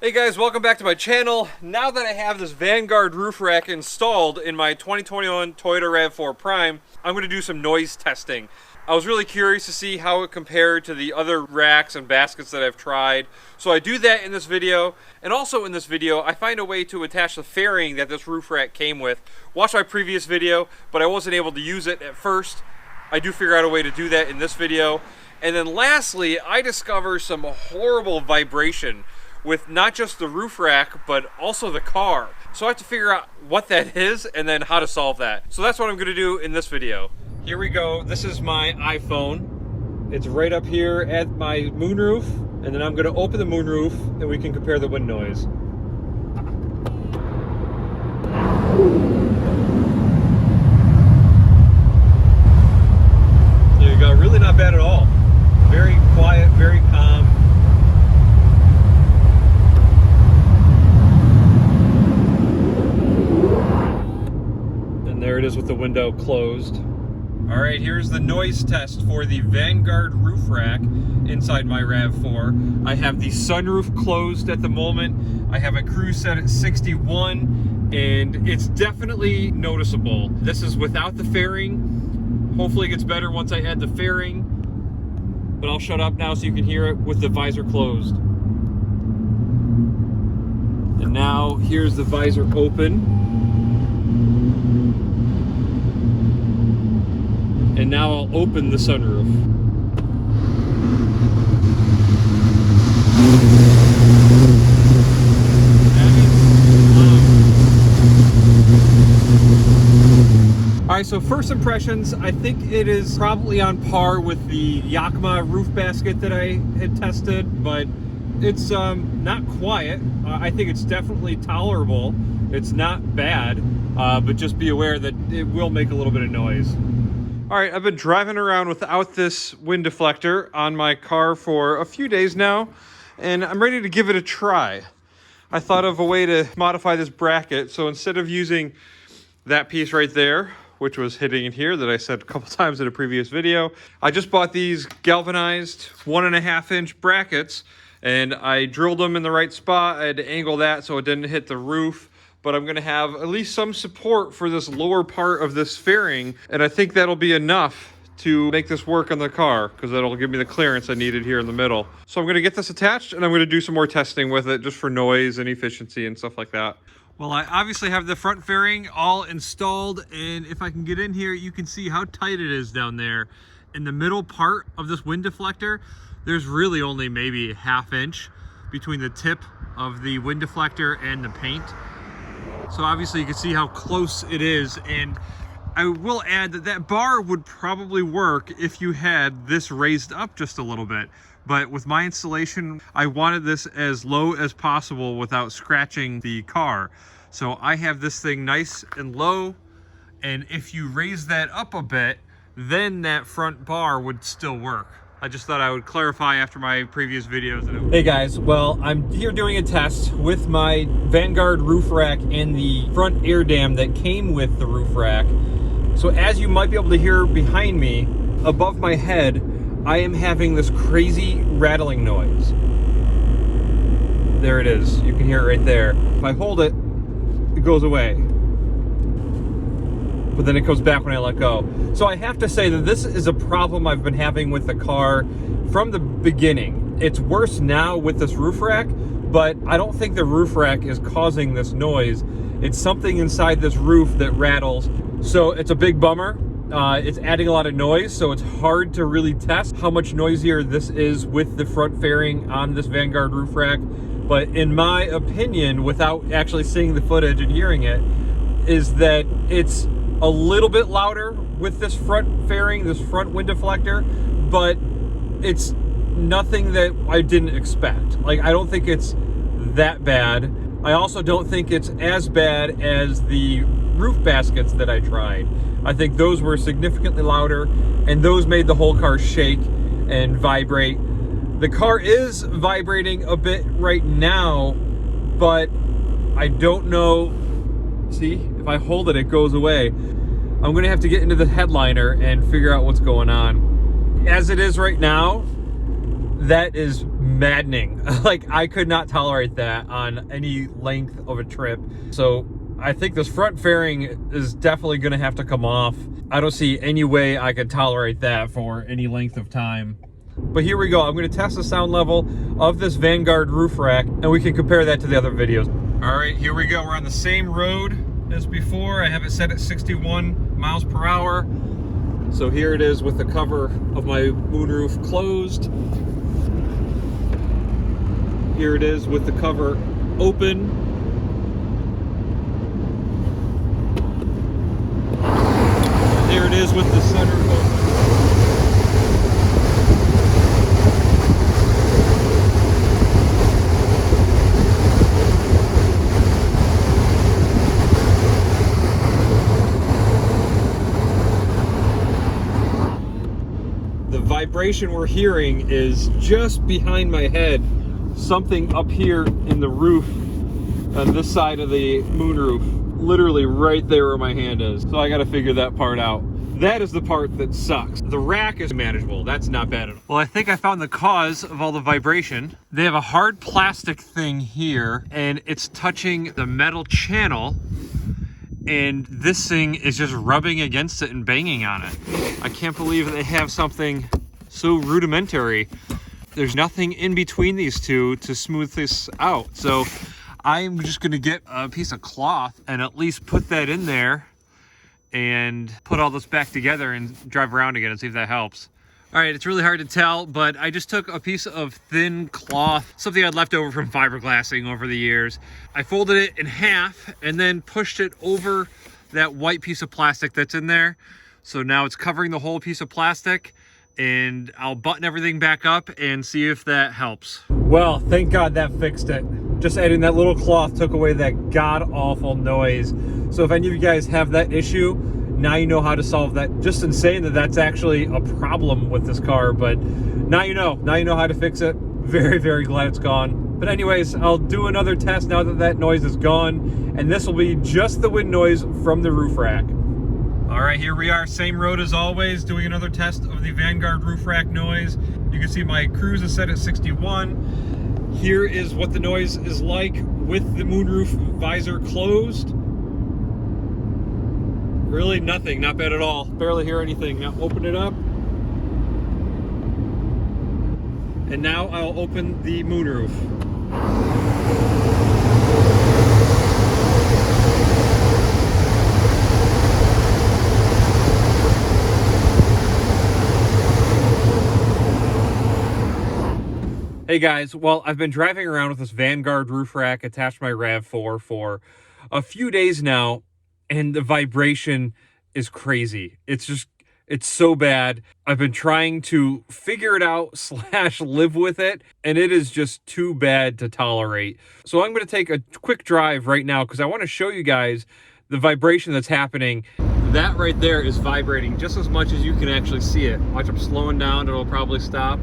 Hey guys, welcome back to my channel. Now that I have this Vanguard roof rack installed in my 2021 Toyota RAV4 Prime, I'm going to do some noise testing. I was really curious to see how it compared to the other racks and baskets that I've tried. So I do that in this video, and also in this video I find a way to attach the fairing that this roof rack came with. Watch my previous video, but I wasn't able to use it at first. I do figure out a way to do that in this video. And then lastly, I discover some horrible vibration with not just the roof rack, but also the car. So I have to figure out what that is and then how to solve that. So that's what I'm gonna do in this video. Here we go, this is my iPhone. It's right up here at my moonroof, and then I'm gonna open the moonroof and we can compare the wind noise. There you go, really not bad at all. Very quiet, very calm. There it is with the window closed. All right, here's the noise test for the Vanguard roof rack inside my RAV4. I have the sunroof closed at the moment. I have a cruise set at 61, and it's definitely noticeable. This is without the fairing. Hopefully it gets better once I add the fairing, but I'll shut up now so you can hear it with the visor closed. And now here's the visor open. And now I'll open the sunroof. All right, so first impressions, I think it is probably on par with the Yakima roof basket that I had tested, but it's not quiet. I think it's definitely tolerable. It's not bad, but just be aware that it will make a little bit of noise. All right, I've been driving around without this wind deflector on my car for a few days now, and I'm ready to give it a try. I thought of a way to modify this bracket, so instead of using that piece right there, which was hitting in here that I said a couple times in a previous video, I just bought these galvanized 1.5-inch brackets, and I drilled them in the right spot. I had to angle that so it didn't hit the roof. But I'm gonna have at least some support for this lower part of this fairing, and I think that'll be enough to make this work on the car, because that'll give me the clearance I needed here in the middle. So I'm gonna get this attached, and I'm gonna do some more testing with it just for noise and efficiency and stuff like that. Well, I obviously have the front fairing all installed, and if I can get in here, you can see how tight it is down there. In the middle part of this wind deflector, there's really only maybe a 1/2 inch between the tip of the wind deflector and the paint. So obviously you can see how close it is, and I will add that that bar would probably work if you had this raised up just a little bit. But with my installation, I wanted this as low as possible without scratching the car. So I have this thing nice and low, and if you raise that up a bit, then that front bar would still work. I just thought I would clarify after my previous videos. Hey guys, well, I'm here doing a test with my Vanguard roof rack and the front air dam that came with the roof rack. So as you might be able to hear behind me, above my head, I am having this crazy rattling noise. There it is. You can hear it right there. If I hold it, it goes away. But then it comes back when I let go. So I have to say that this is a problem I've been having with the car from the beginning. It's worse now with this roof rack, but I don't think the roof rack is causing this noise. It's something inside this roof that rattles. So it's a big bummer. It's adding a lot of noise, so it's hard to really test how much noisier this is with the front fairing on this Vanguard roof rack. But in my opinion, without actually seeing the footage and hearing it, is that it's a little bit louder with this front fairing, this front wind deflector, but it's nothing that I didn't expect. Like, I don't think it's that bad. I also don't think it's as bad as the roof baskets that I tried. I think those were significantly louder, and those made the whole car shake and vibrate. The car is vibrating a bit right now, but I don't know. See, if I hold it, it goes away. I'm gonna have to get into the headliner and figure out what's going on. As it is right now, that is maddening. Like, I could not tolerate that on any length of a trip. So I think this front fairing is definitely gonna have to come off. I don't see any way I could tolerate that for any length of time. But here we go. I'm gonna test the sound level of this Vanguard roof rack, and we can compare that to the other videos. All right, here we go. We're on the same road as before. I have it set at 61 miles per hour. So here it is with the cover of my moonroof closed. Here it is with the cover open. There it is with the center open. The vibration we're hearing is just behind my head. Something up here in the roof on this side of the moonroof, literally right there where my hand is. So I got to figure that part out. That is the part that sucks. The rack is manageable. That's not bad at all. Well, I think I found the cause of all the vibration. They have a hard plastic thing here, and it's touching the metal channel, and this thing is just rubbing against it and banging on it. I can't believe they have something so rudimentary. There's nothing in between these two to smooth this out. So I'm just gonna get a piece of cloth and at least put that in there and put all this back together and drive around again and see if that helps. All right, it's really hard to tell, but I just took a piece of thin cloth, something I'd left over from fiberglassing over the years. I folded it in half and then pushed it over that white piece of plastic that's in there. So now it's covering the whole piece of plastic, and I'll button everything back up and see if that helps. Well, thank God that fixed it. Just adding that little cloth took away that god-awful noise. So if any of you guys have that issue, now you know how to solve that. Just in saying that that's actually a problem with this car, but now you know how to fix it. Very, very glad it's gone. But anyways, I'll do another test now that that noise is gone, and this will be just the wind noise from the roof rack. All right, here we are, same road as always, doing another test of the Vanguard roof rack noise. You can see my cruise is set at 61. Here is what the noise is like with the moonroof visor closed. Really nothing, not bad at all. Barely hear anything. Now open it up. And now I'll open the moonroof. Hey guys, well, I've been driving around with this Vanguard roof rack attached to my RAV4 for a few days now, and the vibration is crazy. It's so bad. I've been trying to figure it out / live with it, and it is just too bad to tolerate. So I'm going to take a quick drive right now because I want to show you guys the vibration that's happening. That right there is vibrating just as much as you can actually see it. Watch, I'm slowing down, it'll probably stop.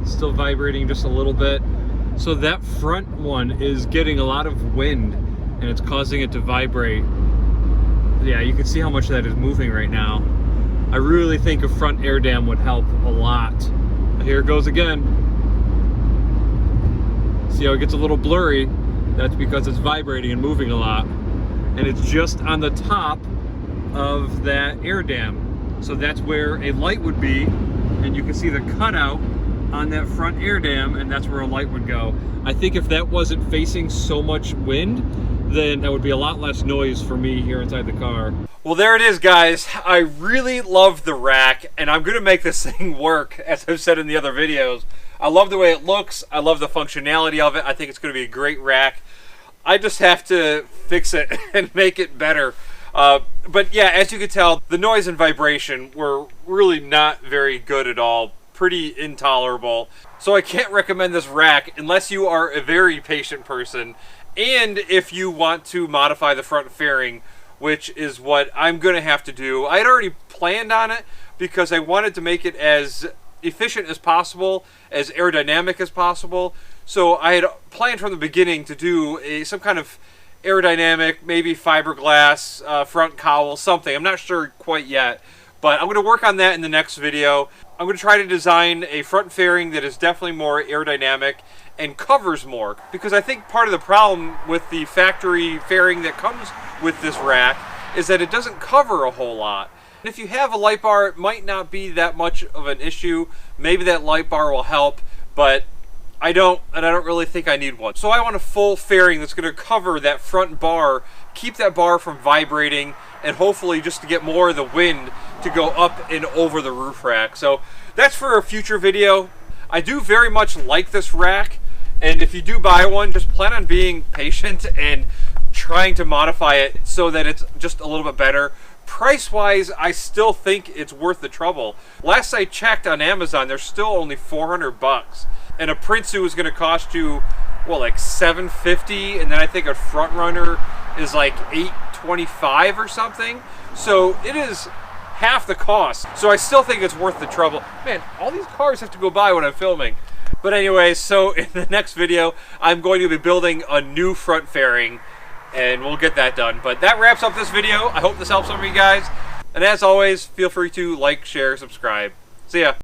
Still vibrating just a little bit. So that front one is getting a lot of wind and it's causing it to vibrate. Yeah, you can see how much that is moving right now. I really think a front air dam would help a lot. Here it goes again. See how it gets a little blurry? That's because it's vibrating and moving a lot. And it's just on the top of that air dam. So that's where a light would be, and you can see the cutout on that front air dam, and that's where a light would go. I think if that wasn't facing so much wind, then that would be a lot less noise for me here inside the car. Well, there it is, guys. I really love the rack, and I'm gonna make this thing work, as I've said in the other videos. I love the way it looks. I love the functionality of it. I think it's gonna be a great rack. I just have to fix it and make it better. But yeah, as you can tell, the noise and vibration were really not very good at all. Pretty intolerable. So I can't recommend this rack unless you are a very patient person, and if you want to modify the front fairing, which is what I'm gonna have to do. I had already planned on it because I wanted to make it as efficient as possible, as aerodynamic as possible. So I had planned from the beginning to do some kind of aerodynamic, maybe fiberglass front cowl, something. I'm not sure quite yet, but I'm going to work on that in the next video. I'm going to try to design a front fairing that is definitely more aerodynamic and covers more, because I think part of the problem with the factory fairing that comes with this rack is that it doesn't cover a whole lot. If you have a light bar, it might not be that much of an issue. Maybe that light bar will help, but I don't really think I need one. So I want a full fairing that's going to cover that front bar, keep that bar from vibrating, and hopefully just to get more of the wind to go up and over the roof rack. So that's for a future video. I do very much like this rack, and if you do buy one, just plan on being patient and trying to modify it so that it's just a little bit better. Price-wise, I still think it's worth the trouble. Last I checked on Amazon, they're still only 400 bucks. And a Prinsu is going to cost you, well, like $750, and then I think a front runner is like $825 or something. So it is half the cost. So I still think it's worth the trouble. Man, all these cars have to go by when I'm filming. But anyways, so in the next video, I'm going to be building a new front fairing, and we'll get that done. But that wraps up this video. I hope this helps some of you guys. And as always, feel free to like, share, subscribe. See ya.